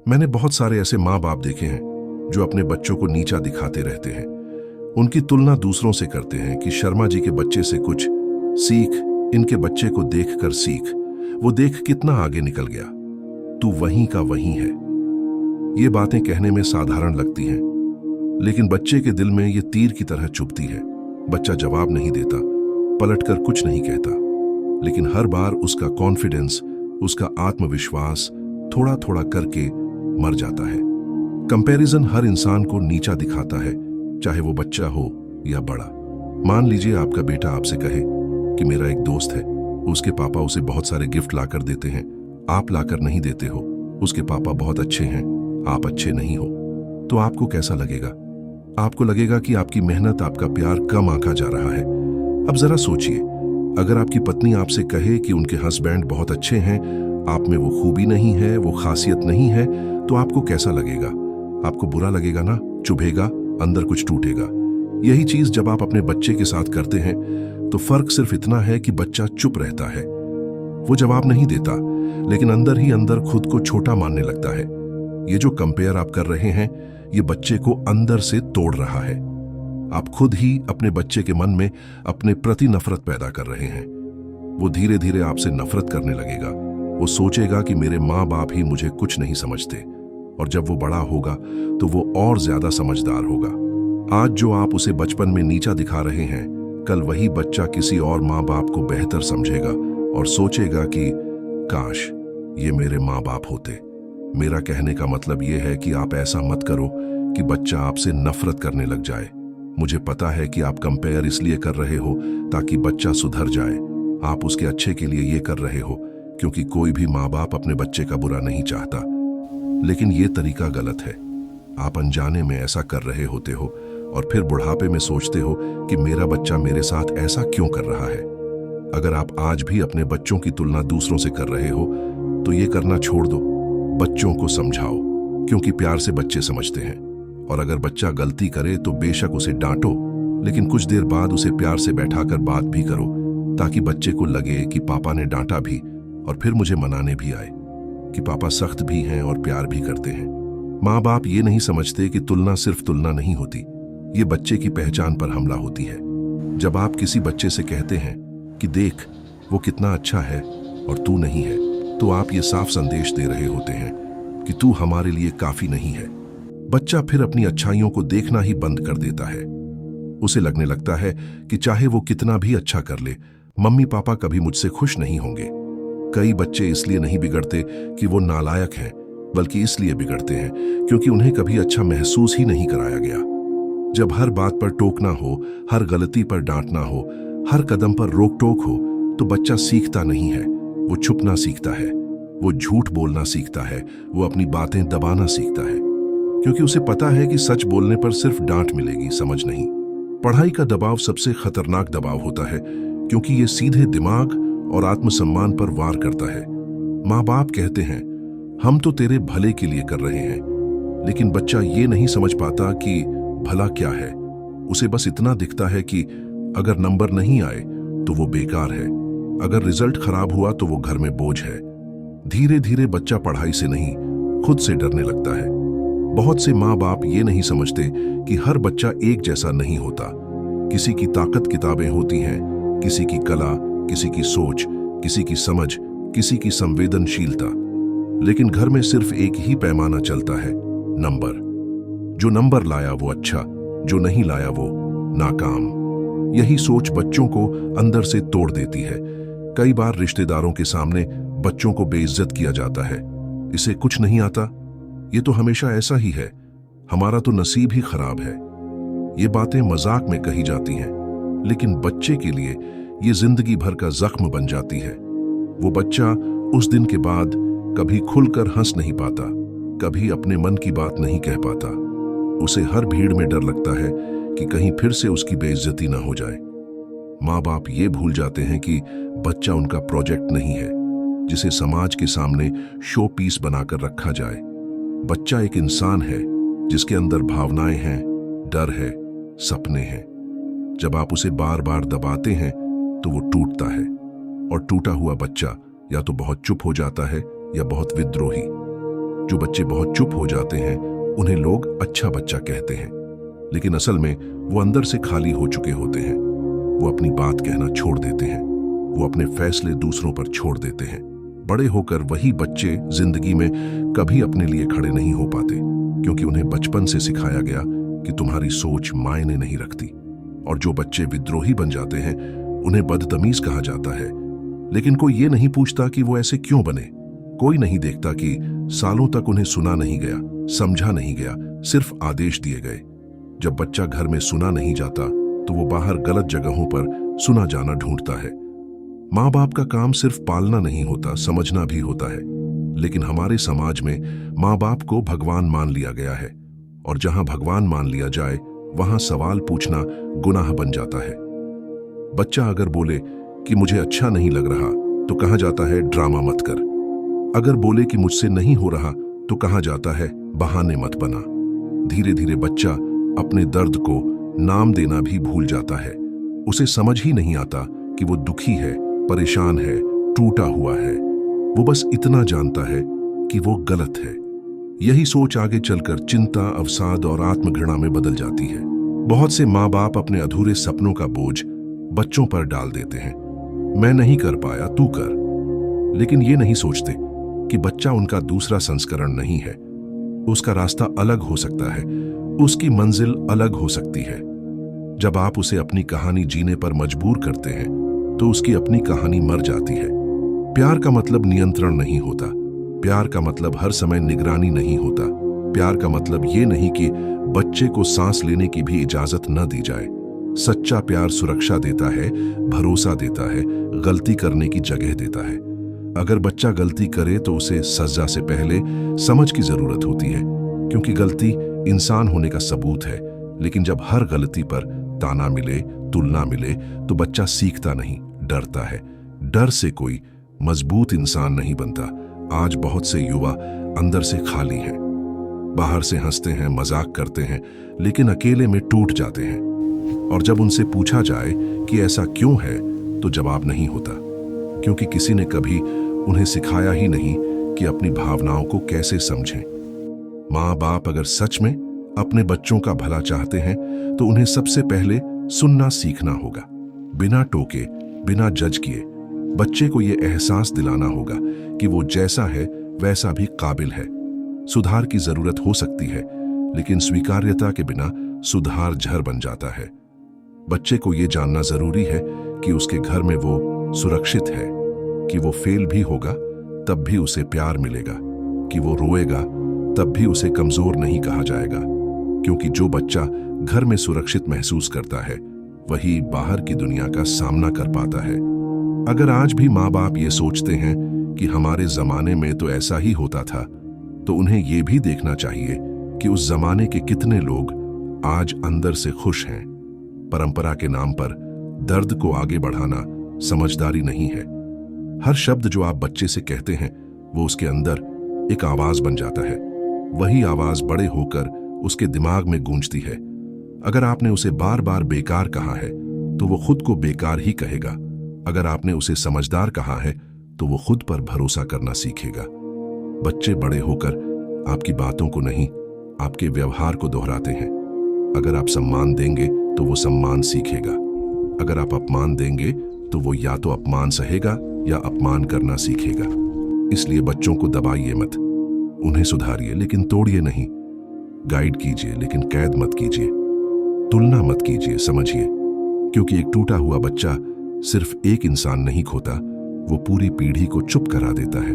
मैंने बहुत सारे ऐसे माँ बाप देखे हैं जो अपने बच्चों को नीचा दिखाते रहते हैं। उनकी तुलना दूसरों से करते हैं कि शर्मा जी के बच्चे से कुछ सीख, इनके बच्चे को देखकर सीख, वो देख कितना आगे निकल गया, तू वहीं का वहीं है। ये बातें कहने में साधारण लगती हैं, लेकिन बच्चे के दिल में ये तीर की तरह चुभती है। बच्चा जवाब नहीं देता, पलटकर कुछ नहीं कहता, लेकिन हर बार उसका कॉन्फिडेंस, उसका आत्मविश्वास थोड़ा थोड़ा करके मर जाता है। कंपैरिजन हर इंसान को नीचा दिखाता है, चाहे वो बच्चा हो या बड़ा। मान लीजिए आपका बेटा आपसे कहे कि मेरा एक दोस्त है, उसके पापा उसे बहुत सारे गिफ्ट लाकर देते हैं, आप लाकर नहीं देते हो। उसके पापा बहुत अच्छे हैं, आप अच्छे नहीं हो। तो आपको कैसा लगेगा? आपको लगेगा कि आपकी मेहनत, आपका प्यार कम आंका जा रहा है। अब जरा सोचिए, अगर आपकी पत्नी आपसे कहे कि उनके हस्बैंड बहुत अच्छे हैं, आप में वो खूबी नहीं है, वो खासियत नहीं है, तो आपको कैसा लगेगा? आपको बुरा लगेगा ना, चुभेगा, अंदर कुछ टूटेगा। यही चीज जब आप अपने बच्चे के साथ करते हैं तो फर्क सिर्फ इतना है कि बच्चा चुप रहता है, वो जवाब नहीं देता, लेकिन अंदर ही अंदर खुद को छोटा मानने लगता है। ये जो कंपेयर आप कर रहे हैं, ये बच्चे को अंदर से तोड़ रहा है। आप खुद ही अपने बच्चे के मन में अपने प्रति नफरत पैदा कर रहे हैं। वो धीरे धीरे आपसे नफरत करने लगेगा। वो सोचेगा कि मेरे माँ बाप ही मुझे कुछ नहीं समझते, और जब वो बड़ा होगा तो वो और ज्यादा समझदार होगा। आज जो आप उसे बचपन में नीचा दिखा रहे हैं, कल वही बच्चा किसी और माँ बाप को बेहतर समझेगा और सोचेगा कि काश ये मेरे माँ बाप होते। मेरा कहने का मतलब ये है कि आप ऐसा मत करो कि बच्चा आपसे नफरत करने लग जाए। मुझे पता है कि आप कंपेयर इसलिए कर रहे हो ताकि बच्चा सुधर जाए। आप उसके अच्छे के लिए ये कर रहे हो, क्योंकि कोई भी माँ बाप अपने बच्चे का बुरा नहीं चाहता। लेकिन ये तरीका गलत है। आप अनजाने में ऐसा कर रहे होते हो और फिर बुढ़ापे में सोचते हो कि मेरा बच्चा मेरे साथ ऐसा क्यों कर रहा है। अगर आप आज भी अपने बच्चों की तुलना दूसरों से कर रहे हो तो ये करना छोड़ दो। बच्चों को समझाओ, क्योंकि प्यार से बच्चे समझते हैं। और अगर बच्चा गलती करे तो बेशक उसे डांटो, लेकिन कुछ देर बाद उसे प्यार से बैठाकर बात भी करो, ताकि बच्चे को लगे कि पापा ने डांटा भी और फिर मुझे मनाने भी आए, कि पापा सख्त भी हैं और प्यार भी करते हैं। माँ बाप ये नहीं समझते कि तुलना सिर्फ तुलना नहीं होती, ये बच्चे की पहचान पर हमला होती है। जब आप किसी बच्चे से कहते हैं कि देख वो कितना अच्छा है और तू नहीं है, तो आप ये साफ संदेश दे रहे होते हैं कि तू हमारे लिए काफी नहीं है। बच्चा फिर अपनी अच्छाइयों को देखना ही बंद कर देता है। उसे लगने लगता है कि चाहे वो कितना भी अच्छा कर ले, मम्मी पापा कभी मुझसे खुश नहीं होंगे। कई बच्चे इसलिए नहीं बिगड़ते कि वो नालायक हैं, बल्कि इसलिए बिगड़ते हैं क्योंकि उन्हें कभी अच्छा महसूस ही नहीं कराया गया। जब हर बात पर टोकना हो, हर गलती पर डांटना हो, हर कदम पर रोक टोक हो, तो बच्चा सीखता नहीं है। वो छुपना सीखता है, वो झूठ बोलना सीखता है, वो अपनी बातें दबाना सीखता है, क्योंकि उसे पता है कि सच बोलने पर सिर्फ डांट मिलेगी, समझ नहीं। पढ़ाई का दबाव सबसे खतरनाक दबाव होता है, क्योंकि ये सीधे दिमाग और आत्मसम्मान पर वार करता है। माँ बाप कहते हैं हम तो तेरे भले के लिए कर रहे हैं, लेकिन बच्चा ये नहीं समझ पाता कि भला क्या है। उसे बस इतना दिखता है कि अगर नंबर नहीं आए तो वो बेकार है, अगर रिजल्ट खराब हुआ तो वो घर में बोझ है। धीरे धीरे बच्चा पढ़ाई से नहीं, खुद से डरने लगता है। बहुत से माँ बाप ये नहीं समझते कि हर बच्चा एक जैसा नहीं होता। किसी की ताकत किताबें होती हैं, किसी की कला, किसी की सोच, किसी की समझ, किसी की संवेदनशीलता। लेकिन घर में सिर्फ एक ही पैमाना चलता है, नंबर। जो नंबर लाया वो अच्छा, जो नहीं लाया वो नाकाम। यही सोच बच्चों को अंदर से तोड़ देती है। कई बार रिश्तेदारों के सामने बच्चों को बेइज्जत किया जाता है। इसे कुछ नहीं आता, ये तो हमेशा ऐसा ही है, हमारा तो नसीब ही खराब है। ये बातें मजाक में कही जाती हैं, लेकिन बच्चे के लिए ये जिंदगी भर का जख्म बन जाती है। वो बच्चा उस दिन के बाद कभी खुलकर हंस नहीं पाता, कभी अपने मन की बात नहीं कह पाता। उसे हर भीड़ में डर लगता है कि कहीं फिर से उसकी बेइज्जती ना हो जाए। माँ बाप ये भूल जाते हैं कि बच्चा उनका प्रोजेक्ट नहीं है, जिसे समाज के सामने शो पीस बनाकर रखा जाए। बच्चा एक इंसान है जिसके अंदर भावनाएं हैं, डर है, सपने हैं। जब आप उसे बार बार दबाते हैं तो वो टूटता है, और टूटा हुआ बच्चा या तो बहुत चुप हो जाता है या बहुत विद्रोही। जो बच्चे बहुत चुप हो जाते हैं उन्हें लोग अच्छा बच्चा कहते हैं, लेकिन असल में वो अंदर से खाली हो चुके होते हैं। वो अपनी बात कहना छोड़ देते हैं, वो अपने फैसले दूसरों पर छोड़ देते हैं। बड़े होकर वही बच्चे जिंदगी में कभी अपने लिए खड़े नहीं हो पाते, क्योंकि उन्हें बचपन से सिखाया गया कि तुम्हारी सोच मायने नहीं रखती। और जो बच्चे विद्रोही बन जाते हैं उन्हें बदतमीज कहा जाता है, लेकिन कोई ये नहीं पूछता कि वो ऐसे क्यों बने। कोई नहीं देखता कि सालों तक उन्हें सुना नहीं गया, समझा नहीं गया, सिर्फ आदेश दिए गए। जब बच्चा घर में सुना नहीं जाता तो वो बाहर गलत जगहों पर सुना जाना ढूंढता है। माँ बाप का काम सिर्फ पालना नहीं होता, समझना भी होता है। लेकिन हमारे समाज में माँ बाप को भगवान मान लिया गया है, और जहां भगवान मान लिया जाए वहां सवाल पूछना गुनाह बन जाता है। बच्चा अगर बोले कि मुझे अच्छा नहीं लग रहा तो कहा जाता है ड्रामा मत कर। अगर बोले कि मुझसे नहीं हो रहा तो कहा जाता है बहाने मत बना। धीरे धीरे बच्चा अपने दर्द को नाम देना भी भूल जाता है। उसे समझ ही नहीं आता कि वो दुखी है, परेशान है, टूटा हुआ है। वो बस इतना जानता है कि वो गलत है। यही सोच आगे चलकर चिंता, अवसाद और आत्मघृणा में बदल जाती है। बहुत से माँ बाप अपने अधूरे सपनों का बोझ बच्चों पर डाल देते हैं। मैं नहीं कर पाया, तू कर। लेकिन ये नहीं सोचते कि बच्चा उनका दूसरा संस्करण नहीं है। उसका रास्ता अलग हो सकता है, उसकी मंजिल अलग हो सकती है। जब आप उसे अपनी कहानी जीने पर मजबूर करते हैं तो उसकी अपनी कहानी मर जाती है। प्यार का मतलब नियंत्रण नहीं होता। प्यार का मतलब हर समय निगरानी नहीं होता। प्यार का मतलब ये नहीं कि बच्चे को सांस लेने की भी इजाजत न दी जाए। सच्चा प्यार सुरक्षा देता है, भरोसा देता है, गलती करने की जगह देता है। अगर बच्चा गलती करे तो उसे सजा से पहले समझ की जरूरत होती है, क्योंकि गलती इंसान होने का सबूत है। लेकिन जब हर गलती पर ताना मिले, तुलना मिले, तो बच्चा सीखता नहीं, डरता है। डर से कोई मजबूत इंसान नहीं बनता। आज बहुत से युवा अंदर से खाली हैं। बाहर से हंसते हैं, मजाक करते हैं, लेकिन अकेले में टूट जाते हैं। और जब उनसे पूछा जाए कि ऐसा क्यों है तो जवाब नहीं होता, क्योंकि किसी ने कभी उन्हें सिखाया ही नहीं कि अपनी भावनाओं को कैसे समझें। माँ बाप अगर सच में अपने बच्चों का भला चाहते हैं तो उन्हें सबसे पहले सुनना सीखना होगा, बिना टोके, बिना जज किए। बच्चे को यह एहसास दिलाना होगा कि वो जैसा है वैसा भी काबिल है। सुधार की जरूरत हो सकती है, लेकिन स्वीकार्यता के बिना सुधार जहर बन जाता है। बच्चे को यह जानना जरूरी है कि उसके घर में वो सुरक्षित है, कि वो फेल भी होगा तब भी उसे प्यार मिलेगा, कि वो रोएगा तब भी उसे कमजोर नहीं कहा जाएगा। क्योंकि जो बच्चा घर में सुरक्षित महसूस करता है वही बाहर की दुनिया का सामना कर पाता है। अगर आज भी माँ बाप ये सोचते हैं कि हमारे जमाने में तो ऐसा ही होता था, तो उन्हें ये भी देखना चाहिए कि उस जमाने के कितने लोग आज अंदर से खुश हैं। परंपरा के नाम पर दर्द को आगे बढ़ाना समझदारी नहीं है। हर शब्द जो आप बच्चे से कहते हैं वो उसके अंदर एक आवाज बन जाता है। वही आवाज बड़े होकर उसके दिमाग में गूंजती है। अगर आपने उसे बार बार बेकार कहा है तो वो खुद को बेकार ही कहेगा। अगर आपने उसे समझदार कहा है तो वो खुद पर भरोसा करना सीखेगा। बच्चे बड़े होकर आपकी बातों को नहीं, आपके व्यवहार को दोहराते हैं। अगर आप सम्मान देंगे तो वो सम्मान सीखेगा। अगर आप अपमान देंगे तो वो या तो अपमान सहेगा या अपमान करना सीखेगा। इसलिए बच्चों को दबाइए मत, उन्हें सुधारिए लेकिन तोड़िए नहीं। गाइड कीजिए लेकिन कैद मत कीजिए। तुलना मत कीजिए, समझिए। क्योंकि एक टूटा हुआ बच्चा सिर्फ एक इंसान नहीं खोता, वो पूरी पीढ़ी को चुप करा देता है।